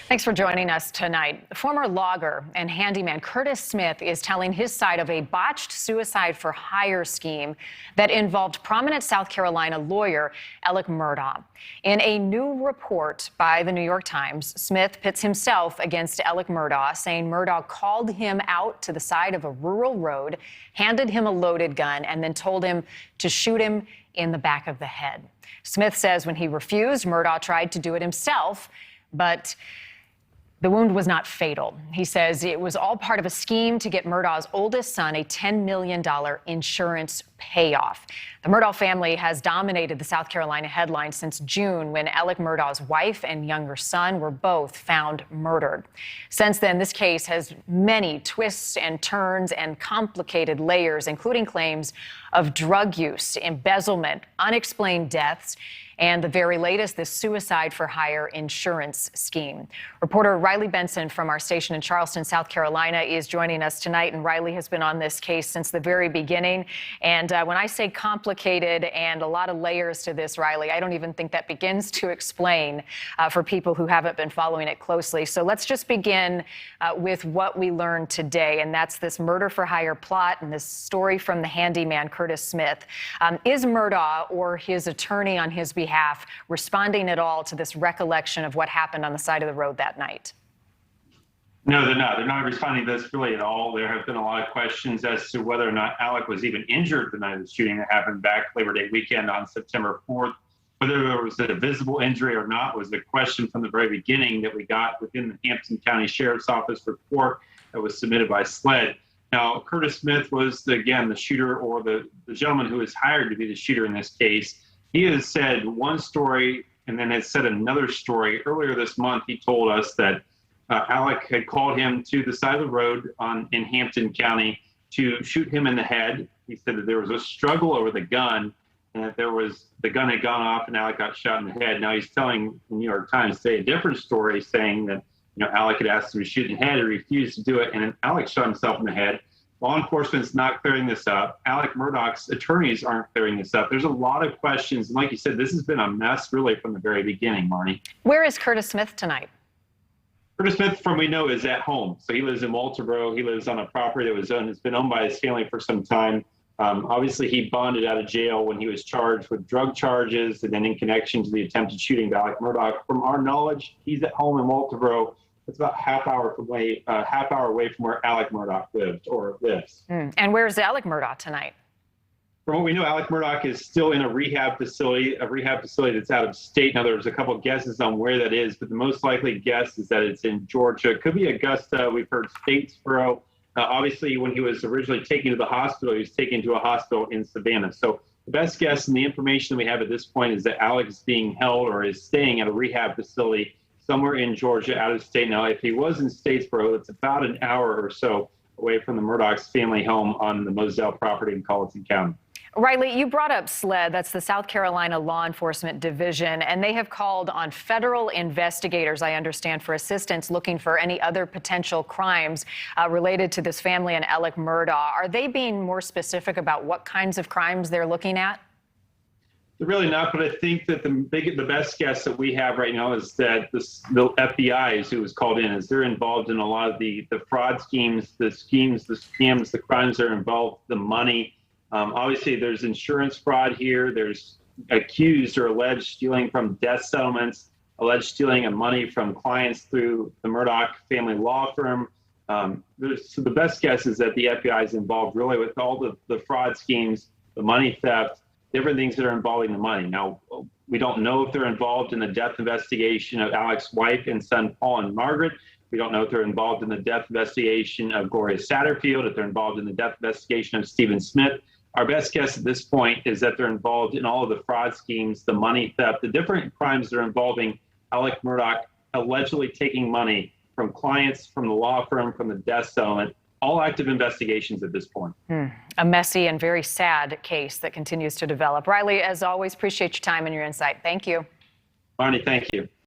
Thanks for joining us tonight. Former logger and handyman Curtis Smith is telling his side of a botched suicide for hire scheme that involved prominent South Carolina lawyer Alec Murdaugh. In a new report by the New York Times, Smith pits himself against Alec Murdaugh, saying Murdaugh called him out to the side of a rural road, handed him a loaded gun, and then told him to shoot him in the back of the head. Smith says when he refused, Murdaugh tried to do it himself, but the wound was not fatal. He says it was all part of a scheme to get Murdaugh's oldest son a $10 million insurance payoff. The Murdaugh family has dominated the South Carolina headlines since June, when Alec Murdaugh's wife and younger son were both found murdered. Since then, this case has many twists and turns and complicated layers, including claims of drug use, embezzlement, unexplained deaths, and the very latest, this suicide for hire insurance scheme. Reporter Riley Benson from our station in Charleston, South Carolina, is joining us tonight. And Riley has been on this case since the very beginning. And when I say complicated and a lot of layers to this, Riley, I don't even think that begins to explain for people who haven't been following it closely. So let's just begin with what we learned today. And that's this murder for hire plot and this story from the handyman, Curtis Smith. Is Murdaugh or his attorney on his behalf responding at all to this recollection of what happened on the side of the road that night? No, they're not. They're not responding to this really at all. There have been a lot of questions as to whether or not Alec was even injured the night of the shooting that happened back Labor Day weekend on September 4th. Whether there was a visible injury or not was the question from the very beginning that we got within the Hampton County Sheriff's Office report that was submitted by SLED. Now, Curtis Smith was, again, the shooter, or the gentleman who was hired to be the shooter in this case. He has said one story and then has said another story. Earlier this month, he told us that Alec had called him to the side of the road in Hampton County to shoot him in the head. He said that there was a struggle over the gun and that the gun had gone off and Alec got shot in the head. Now he's telling the New York Times today a different story, saying that Alec had asked him to shoot in the head. He refused to do it, and then Alec shot himself in the head. Law enforcement's not clearing this up. Alec Murdaugh's attorneys aren't clearing this up. There's a lot of questions. And like you said, this has been a mess really from the very beginning, Marnie. Where is Curtis Smith tonight? Curtis Smith, from we know, is at home. So he lives in Morrow. He lives on a property that has been owned by his family for some time. Obviously, he bonded out of jail when he was charged with drug charges and then in connection to the attempted shooting of Alec Murdaugh. From our knowledge, he's at home in Morrow. It's about half hour away from where Alec Murdaugh lives. And where's Alec Murdaugh tonight? From what we know, Alec Murdaugh is still in a rehab facility that's out of state. Now, there's a couple of guesses on where that is, but the most likely guess is that it's in Georgia. It could be Augusta. We've heard Statesboro. Obviously, when he was originally taken to the hospital, he was taken to a hospital in Savannah. So the best guess and the information that we have at this point is that Alec is being held or is staying at a rehab facility somewhere in Georgia, out of state. Now, if he was in Statesboro, it's about an hour or so away from the Murdaugh's family home on the Moselle property in Colleton County. Riley, you brought up SLED, that's the South Carolina Law Enforcement Division, and they have called on federal investigators, I understand, for assistance looking for any other potential crimes related to this family and Alec Murdaugh. Are they being more specific about what kinds of crimes they're looking at? They're really not, but I think that the best guess that we have right now is that the FBI is who was called in, as they're involved in a lot of the fraud schemes, the scams, the crimes that are involved, the money. Obviously, there's insurance fraud here. There's accused or alleged stealing from death settlements, alleged stealing of money from clients through the Murdaugh family law firm. So the best guess is that the FBI is involved really with all the fraud schemes, the money theft, different things that are involving the money. Now, we don't know if they're involved in the death investigation of Alec's wife and son, Paul and Margaret. We don't know if they're involved in the death investigation of Gloria Satterfield, if they're involved in the death investigation of Stephen Smith. Our best guess at this point is that they're involved in all of the fraud schemes, the money theft, the different crimes that are involving Alec Murdaugh allegedly taking money from clients, from the law firm, from the death settlement. All active investigations at this point. A messy and very sad case that continues to develop. Riley, as always, appreciate your time and your insight. Thank you. Bonnie, thank you.